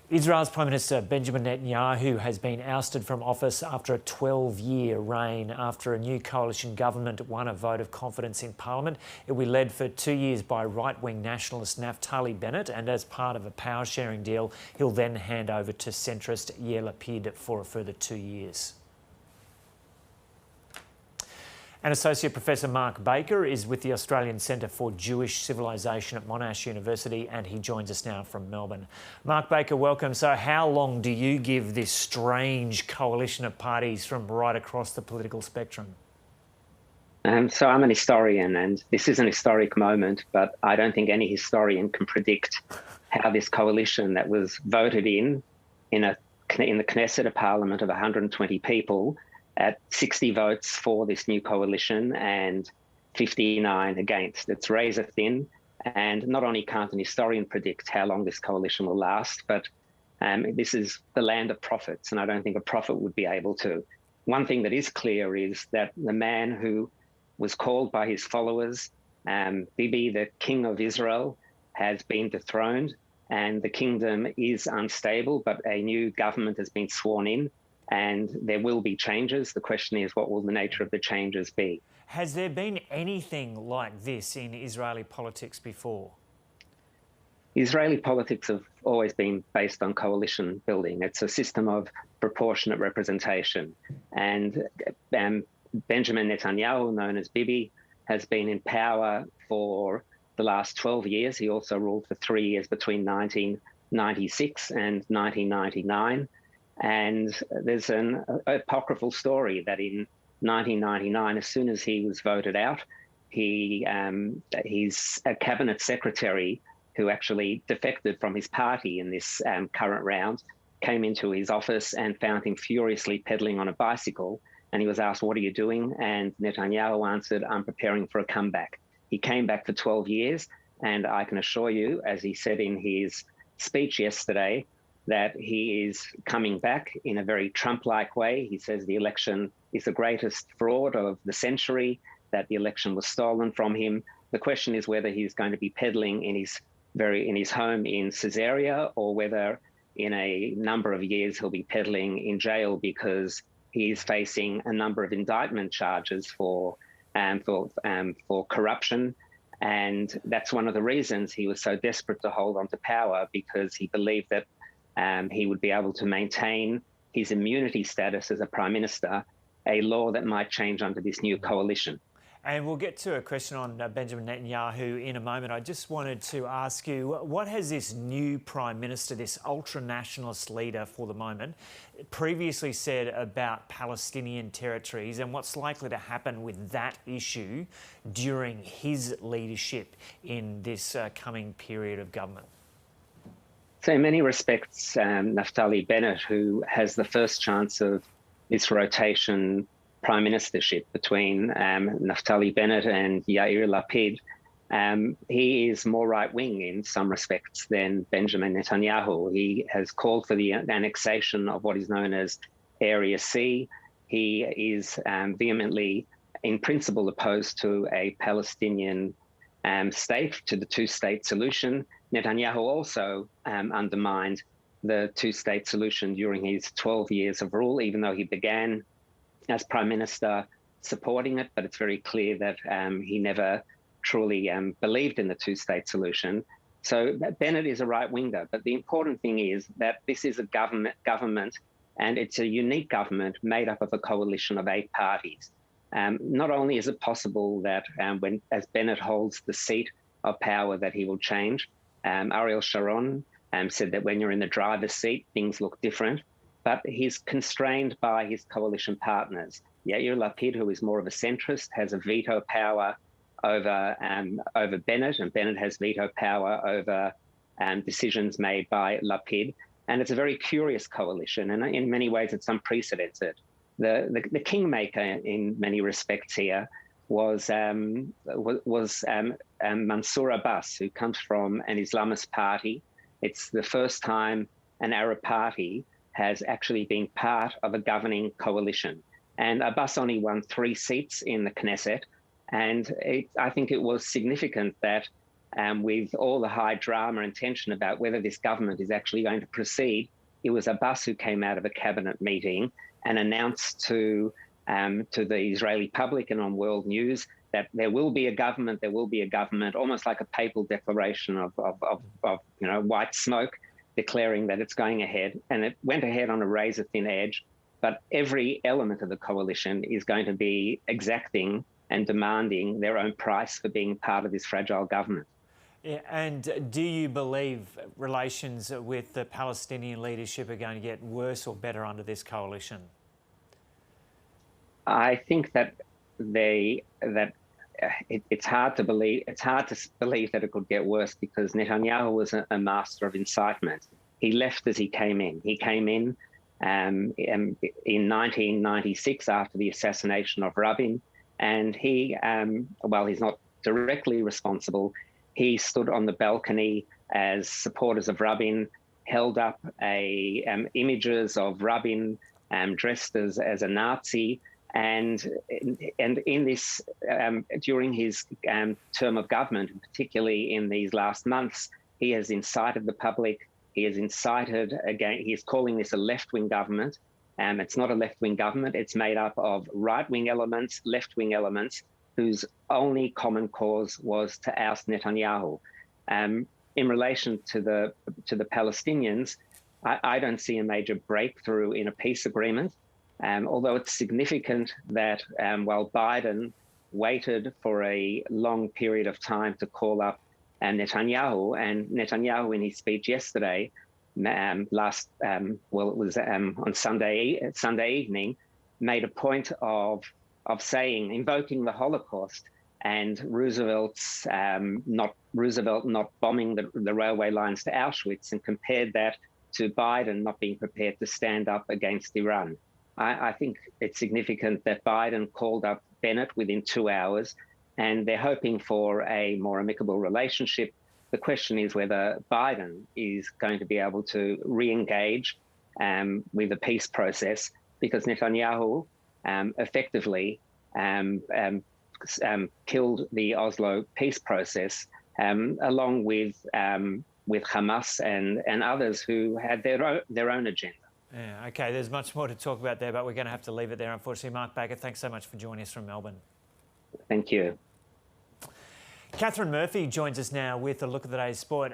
Israel's Prime Minister Benjamin Netanyahu has been ousted from office after a 12-year reign after a new coalition government won a vote of confidence in Parliament. It will be led for 2 years by right-wing nationalist Naftali Bennett, and as part of a power-sharing deal, he'll then hand over to centrist Yair Lapid for a further 2 years. And Associate Professor Mark Baker is with the Australian Centre for Jewish Civilisation at Monash University, and he joins us now from Melbourne. Mark Baker, welcome. So how long do you give this strange coalition of parties from right across the political spectrum? So I'm an historian, and this is an historic moment, but I don't think any historian can predict how this coalition that was voted in the Knesset, a parliament of 120 people, at 60 votes for this new coalition and 59 against. It's razor thin, and not only can't an historian predict how long this coalition will last, but this is the land of prophets, and I don't think a prophet would be able to. One thing that is clear is that the man who was called by his followers, Bibi, the king of Israel, has been dethroned, and the kingdom is unstable, but a new government has been sworn in, and there will be changes. The question is, what will the nature of the changes be? Has there been anything like this in Israeli politics before? Israeli politics have always been based on coalition building. It's a system of proportionate representation. And Benjamin Netanyahu, known as Bibi, has been in power for the last 12 years. He also ruled for 3 years between 1996 and 1999. And there's an apocryphal story that in 1999, as soon as he was voted out, he's a cabinet secretary who actually defected from his party in this current round, came into his office and found him furiously pedaling on a bicycle. And he was asked, "What are you doing?" And Netanyahu answered, "I'm preparing for a comeback." He came back for 12 years. And I can assure you, as he said in his speech yesterday, that he is coming back in a very Trump-like way. He says the election is the greatest fraud of the century, that the election was stolen from him. The question is whether he's going to be peddling in his home in Caesarea, or whether in a number of years he'll be peddling in jail because he's facing a number of indictment charges for corruption. And that's one of the reasons he was so desperate to hold on to power, because he believed that he would be able to maintain his immunity status as a prime minister, a law that might change under this new coalition. And we'll get to a question on Benjamin Netanyahu in a moment. I just wanted to ask you, what has this new prime minister, this ultra-nationalist leader for the moment, previously said about Palestinian territories, and what's likely to happen with that issue during his leadership in this coming period of government? So in many respects, Naftali Bennett, who has the first chance of this rotation prime ministership between Naftali Bennett and Yair Lapid, he is more right-wing in some respects than Benjamin Netanyahu. He has called for the annexation of what is known as Area C. He is vehemently, in principle, opposed to a Palestinian state, to the two-state solution. Netanyahu also undermined the two-state solution during his 12 years of rule, even though he began as prime minister supporting it. But it's very clear that he never truly believed in the two-state solution. So Bennett is a right-winger. But the important thing is that this is a government, and it's a unique government made up of a coalition of 8 parties. Not only is it possible that as Bennett holds the seat of power, that he will change. Ariel Sharon said that when you're in the driver's seat, things look different, but he's constrained by his coalition partners. Yair Lapid, who is more of a centrist, has a veto power over Bennett, and Bennett has veto power over decisions made by Lapid. And it's a very curious coalition, and in many ways it's unprecedented. The kingmaker in many respects here was Mansour Abbas, who comes from an Islamist party. It's the first time an Arab party has actually been part of a governing coalition. And Abbas only won 3 seats in the Knesset. And I think it was significant that with all the high drama and tension about whether this government is actually going to proceed, it was Abbas who came out of a cabinet meeting and announced to the Israeli public and on world news that there will be a government, almost like a papal declaration of white smoke, declaring that it's going ahead. And it went ahead on a razor-thin edge, but every element of the coalition is going to be exacting and demanding their own price for being part of this fragile government. Yeah, and do you believe relations with the Palestinian leadership are going to get worse or better under this coalition? I think that it's hard to believe. It's hard to believe that it could get worse because Netanyahu was a master of incitement. He left as he came in. He came in 1996 after the assassination of Rabin, and he's not directly responsible. He stood on the balcony as supporters of Rabin held up images of Rabin dressed as a Nazi. And in this, during his term of government, and particularly in these last months, he has incited the public. He has incited again. He is calling this a left-wing government. It's not a left-wing government. It's made up of right-wing elements, left-wing elements, whose only common cause was to oust Netanyahu. In relation to the Palestinians, I don't see a major breakthrough in a peace agreement. Although it's significant that while Biden waited for a long period of time to call up Netanyahu, and Netanyahu in his speech yesterday, it was on Sunday evening, made a point of saying, invoking the Holocaust and Roosevelt not bombing the railway lines to Auschwitz, and compared that to Biden not being prepared to stand up against Iran. I think it's significant that Biden called up Bennett within 2 hours, and they're hoping for a more amicable relationship. The question is whether Biden is going to be able to re-engage with the peace process, because Netanyahu effectively killed the Oslo peace process, along with Hamas and others who had their own agenda. Yeah, okay, there's much more to talk about there, but we're going to have to leave it there, unfortunately. Mark Baker, thanks so much for joining us from Melbourne. Thank you. Catherine Murphy joins us now with a look at today's sport.